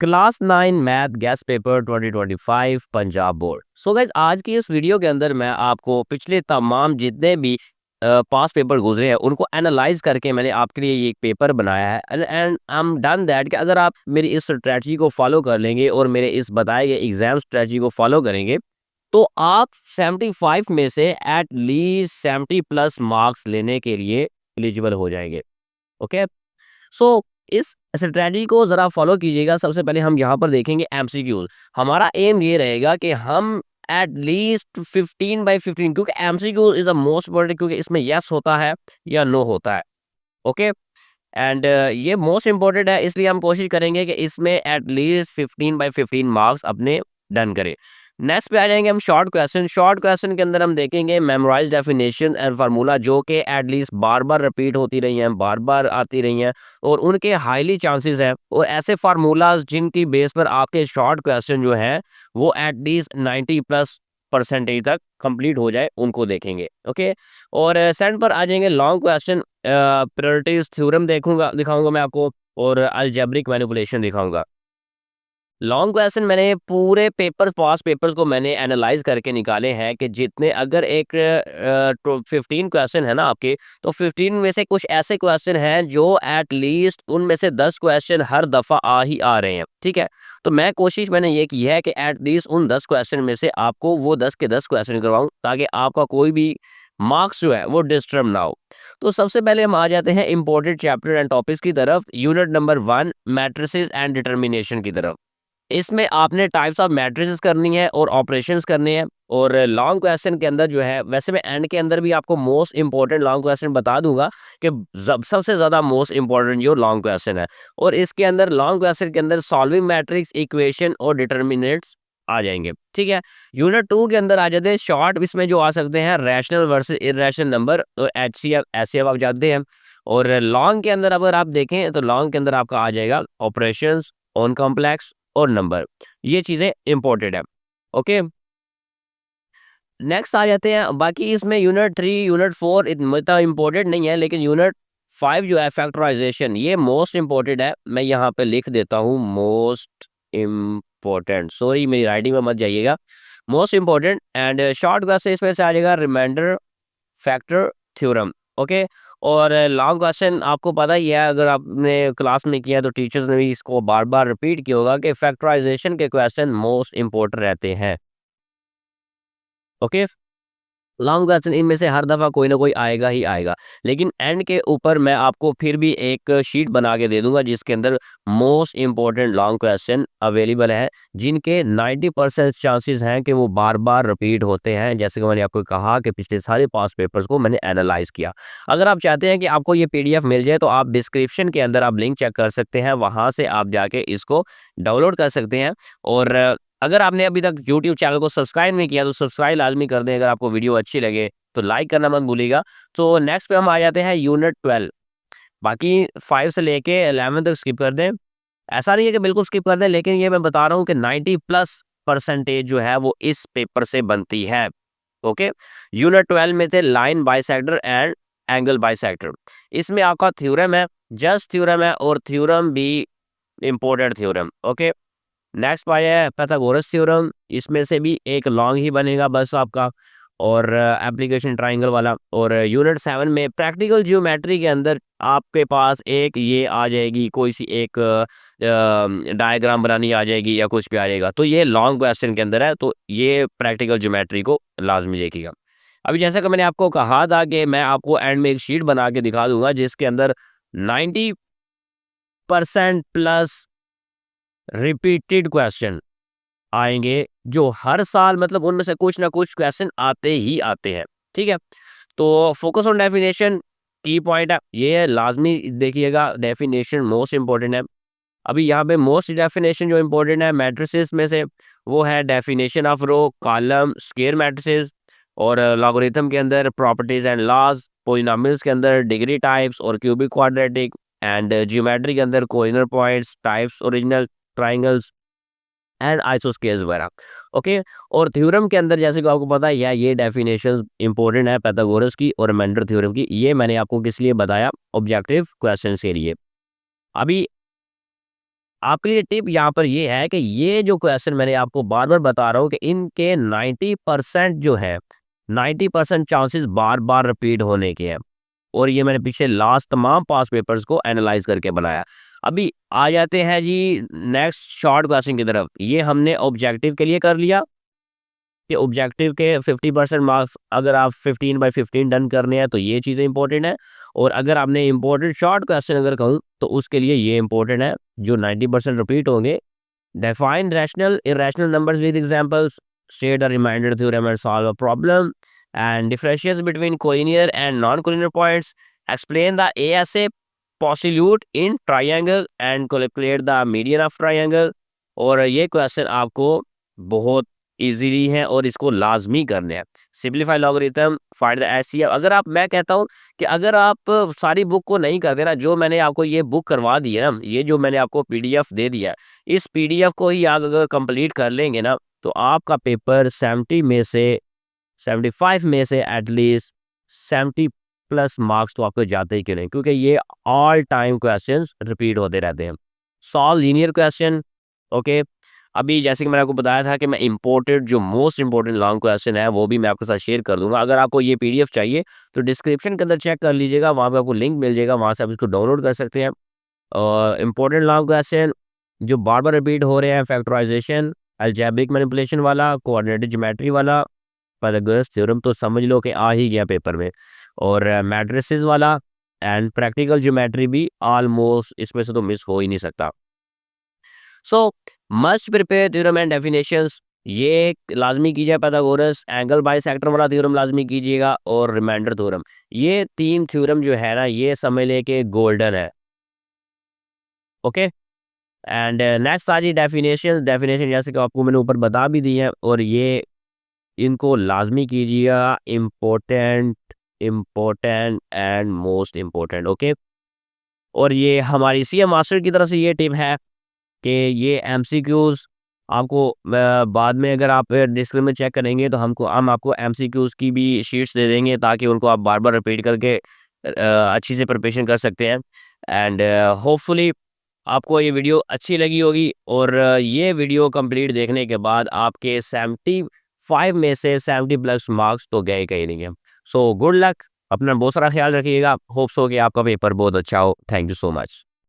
Class 9 math gas paper 2025 Punjab board. So guys आज की इस वीडियो के अंदर मैं आपको पिछले तमाम जितने भी पास पेपर गुजरे हैं उनको एनालाइज करके मैंने आपके लिए ये एक पेपर बनाया है and I am done that कि अगर आप मेरी इस स्ट्रेटजी को फॉलो कर लेंगे और मेरे इस बताए गए एग्जाम स्ट्रेटजी को फॉलो करेंगे तो आप 75 में से एट लीस्ट 70 प्लस मार्क्स लेने के लिए एलिजिबल हो जाएंगे। ओके, सो इस स्ट्रेटजी को ज़रा फॉलो कीजिएगा। सबसे पहले हम यहाँ पर देखेंगे एमसीक्यूज। हमारा एम ये रहेगा कि हम एट लीस्ट 15/15, क्योंकि MCQ is the most important, क्योंकि इसमें यस होता है या नो होता है। ओके, एंड ये मोस्ट इम्पोर्टेंट है, इसलिए हम कोशिश करेंगे कि इसमें एट लीस्ट 15/15 मार्क्स अपने डन करें। नेक्स्ट पे आ जाएंगे हम शॉर्ट क्वेश्चन। शॉर्ट क्वेश्चन के अंदर हम देखेंगे मेमोराइज डेफिनेशन एंड फार्मूला, जो कि एटलीस्ट बार बार रिपीट होती रही हैं, बार बार आती रही हैं और उनके हाईली चांसेस हैं, और ऐसे फार्मूलाज जिनकी बेस पर आपके शॉर्ट क्वेश्चन जो हैं वो एटलीस्ट 90+ % तक कंप्लीट हो जाए, उनको देखेंगे। ओके, और सेकंड पर आ जाएंगे लॉन्ग क्वेश्चन। प्रायोरिटीज थ्योरम दिखाऊंगा मैं आपको, और अलजेब्रिक मैनिपुलेशन दिखाऊंगा। लॉन्ग क्वेश्चन मैंने पूरे पेपर्स, पास पेपर्स को मैंने एनालाइज करके निकाले हैं कि जितने, अगर एक 15 क्वेश्चन है ना आपके, तो 15 में से कुछ ऐसे क्वेश्चन हैं जो एट लीस्ट उनमें से 10 क्वेश्चन हर दफ़ा आ रहे हैं। ठीक है, तो मैं कोशिश मैंने ये की है कि एट लीस्ट उन 10 क्वेश्चन में से आपको वो 10 के 10 क्वेश्चन करवाऊँ, ताकि आपका कोई भी मार्क्स जो है वो डिस्टर्ब ना हो। तो सबसे पहले हम आ जाते हैं इंपॉर्टेंट चैप्टर एंड टॉपिक्स की तरफ, unit number 1 matrices and determination की तरफ। इसमें आपने टाइप्स ऑफ मैट्रिसेस करनी है और ऑपरेशंस करने हैं। और लॉन्ग क्वेश्चन के अंदर जो है, वैसे मैं एंड के अंदर भी आपको मोस्ट इंपॉर्टेंट लॉन्ग क्वेश्चन बता दूंगा कि सबसे ज़्यादा मोस्ट इंपॉर्टेंट जो लॉन्ग क्वेश्चन है, और इसके अंदर लॉन्ग क्वेश्चन के अंदर सॉल्विंग मैट्रिक्स, इक्वेशन और डिटर्मिनेंट्स आ जाएंगे। ठीक है, यूनिट 2 के अंदर आ जाते हैं शॉर्ट, इसमें जो आ सकते हैं रैशनल वर्सेस इरेशनल नंबर और एचसीएफ, एचसीएफ आप जाते हैं। और लॉन्ग के अंदर अगर आप देखें तो लॉन्ग के अंदर आपका आ जाएगा ऑपरेशंस ऑन कॉम्प्लेक्स और नंबर, ये चीजें इंपॉर्टेंट है। ओके, नेक्स्ट आ जाते हैं, बाकी इसमें यूनिट 3 यूनिट 4 इतना इंपॉर्टेंट नहीं है, लेकिन यूनिट 5 जो है फैक्टराइजेशन, ये मोस्ट इंपॉर्टेंट है। मैं यहाँ पे लिख देता हूँ मोस्ट इम्पोर्टेंट, सॉरी मेरी राइटिंग में मत जाइएगा, most important. And short question इसमें से आ जाएगा रिमाइंडर फैक्टर थ्योरम। ओके, और लॉन्ग क्वेश्चन आपको पता ही है, अगर आपने क्लास में किया तो टीचर्स ने भी इसको बार बार रिपीट किया होगा कि फैक्टराइजेशन के क्वेश्चन मोस्ट इंपॉर्टेंट रहते हैं। ओके, लॉन्ग क्वेश्चन इनमें से हर दफ़ा कोई ना कोई आएगा ही आएगा, लेकिन एंड के ऊपर मैं आपको फिर भी एक शीट बना के दे दूंगा जिसके अंदर most important long question available है, जिनके 90% चांसेस हैं कि वो बार बार रिपीट होते हैं। जैसे कि मैंने आपको कहा कि पिछले सारे पास पेपर्स को मैंने एनालाइज किया। अगर आप चाहते हैं कि आपको ये पीडीएफ मिल जाए तो आप डिस्क्रिप्शन के अंदर आप लिंक चेक कर सकते हैं, वहाँ से आप जाके इसको डाउनलोड कर सकते हैं। और अगर आपने अभी तक यूट्यूब चैनल को सब्सक्राइब नहीं किया तो सब्सक्राइब लाजमी कर दें। अगर आपको वीडियो अच्छी लगे तो लाइक करना मत भूलिएगा। तो नेक्स्ट पे हम आ जाते हैं यूनिट 12। बाकी 5 से लेके 11 तक स्किप कर दें, ऐसा नहीं है कि बिल्कुल स्किप कर दें, लेकिन ये मैं बता रहा हूँ कि 90+% जो है वो इस पेपर से बनती है। ओके, यूनिट 12 में थे line bisector and angle bisector. इसमें आपका थ्योरम है, जस्ट थ्योरम है, और थ्योरम भी इंपॉर्टेंट थ्योरम। ओके, नेक्स्ट पाया है पैथागोरस थ्योरम, इसमें से भी एक लॉन्ग ही बनेगा बस आपका, और एप्लीकेशन ट्राइंगल वाला। और यूनिट 7 में प्रैक्टिकल जियोमेट्री के अंदर आपके पास एक ये आ जाएगी, कोई सी एक डायग्राम बनानी आ जाएगी या कुछ भी आ जाएगा, तो ये लॉन्ग क्वेश्चन के अंदर है, तो ये प्रैक्टिकल ज्योमेट्री को लाजमी देखिएगा। अभी जैसा कि मैंने आपको कहा था कि मैं आपको एंड में एक शीट बना के दिखा दूंगा जिसके अंदर 90% प्लस रिपीटेड क्वेश्चन आएंगे, जो हर साल मतलब उनमें से कुछ ना कुछ क्वेश्चन आते ही आते हैं। ठीक है, तो फोकस ऑन डेफिनेशन की पॉइंट है, ये लाजमी देखिएगा, डेफिनेशन मोस्ट इंपॉर्टेंट है। अभी यहाँ पे मोस्ट डेफिनेशन जो इंपॉर्टेंट है मैट्रिसेस में से, वो है definition of row, column, square matrices, और लॉगरिथम के अंदर प्रॉपर्टीज एंड लॉज, पोलिनोमियल्स के अंदर डिग्री टाइप्स और क्यूबिक क्वाड्रेटिक, एंड जियोमेट्री के अंदर coordinate points, types, original triangles and isosceles वगैरह। ओके, और थ्योरम के अंदर जैसे कि आपको पता है ये डेफिनेशन इंपॉर्टेंट है पैथागोरस की और रिमाइंडर थ्योरम की। ये मैंने आपको किस लिए बताया, ऑब्जेक्टिव क्वेश्चन के लिए। अभी आपके लिए टिप यहाँ पर ये है कि ये जो क्वेश्चन मैंने आपको बार-बार बता रहा हूँ कि इनके 90% जो है, 90% चांसेस बार-बार रिपीट होने के हैं। और ये मैंने पीछे लास्ट तमाम पास्ट पेपर्स को एनालाइज करके बनाया। अभी आ जाते हैं जी नेक्स्ट शॉर्ट क्वेश्चन की तरफ। ये हमने ऑब्जेक्टिव के लिए कर लिया कि ऑब्जेक्टिव के 50% मार्क्स अगर आप 15/15 डन करने हैं तो ये चीज़ें इंपॉर्टेंट है। और अगर आपने इंपॉर्टेंट शॉर्ट क्वेश्चन अगर कहूँ तो उसके लिए ये इंपॉर्टेंट है जो 90% रिपीट होंगे। Define rational, irrational numbers with examples. State a reminder theorem and solve a problem. And differentiates between collinear and non-collinear points. Explain the ASA postulate in triangle and calculate the median of triangle. और ये question आपको बहुत easily है और इसको लाजमी करने हैं। Simplify logarithm, find the HCF. अगर आप मैं कहता हूँ कि अगर आप सारी बुक को नहीं करते ना, जो मैंने आपको ये बुक करवा दी है ना, ये जो मैंने आपको पीडीएफ दे दिया है, इस पीडीएफ को ही आप अगर कंप्लीट कर लेंगे ना तो आपका पेपर 70 में से 75 में से एटलीस्ट 70 प्लस मार्क्स तो आपको जाते ही क्यों नहीं, क्योंकि ये ऑल टाइम क्वेश्चंस रिपीट होते रहते हैं। Solve linear question. ओके, अभी जैसे कि मैंने आपको बताया था कि मैं इम्पोर्टेड जो मोस्ट इंपॉर्टेंट लॉन्ग क्वेश्चन है वो भी मैं आपके साथ शेयर कर दूंगा। अगर आपको ये पीडीएफ चाहिए तो डिस्क्रिप्शन के अंदर चेक कर लीजिएगा, वहाँ पे आपको लिंक मिल जाएगा, वहाँ से आप इसको डाउनलोड कर सकते हैं। इम्पोर्टेंट लॉन्ग क्वेश्चन जो बार बार रिपीट हो रहे हैं, फैक्टराइजेशन, अलजेब्रिक मैनिपुलेशन वाला, कोऑर्डिनेटेड ज्योमेट्री वाला, पाइथागोरस थ्योरम तो समझ लो कि आ ही गया पेपर में, और मैट्रिसेस वाला एंड प्रैक्टिकल ज्योमेट्री भी ऑलमोस्ट इसमें से तो मिस हो ही नहीं सकता। सो must prepare theorem and definitions, ये लाजमी कीजिए। पाइथागोरस एंगल बाइसेक्टर वाला थ्योरम लाजमी कीजिएगा, और रिमाइंडर थ्योरम, ये तीन थ्योरम जो है ना ये समझ ले के गोल्डन है। ओके, एंड नेक्स्ट आ जी डेफिनेशन। डेफिनेशन जैसे कि आपको मैंने ऊपर बता भी दी है, और ये इनको लाजमी कीजिएगा। Important, important and most important. Okay, और ये हमारी सीए मास्टर की तरफ से ये टिप है कि ये एमसीक्यूज आपको बाद में अगर आप डिस्प्ले में चेक करेंगे तो हम आपको एमसीक्यूज की भी शीट्स दे देंगे, ताकि उनको आप बार बार रिपीट करके अच्छी से प्रिपरेशन कर सकते हैं। एंड होपफुली आपको ये वीडियो अच्छी लगी होगी, और ये वीडियो कंप्लीट देखने के बाद आपके 75 में से 70 प्लस मार्क्स तो गए कहीं नहीं है। सो गुड लक, अपना बहुत सारा ख्याल रखिएगा। होप्स हो कि आपका पेपर बहुत अच्छा हो। Thank you so much.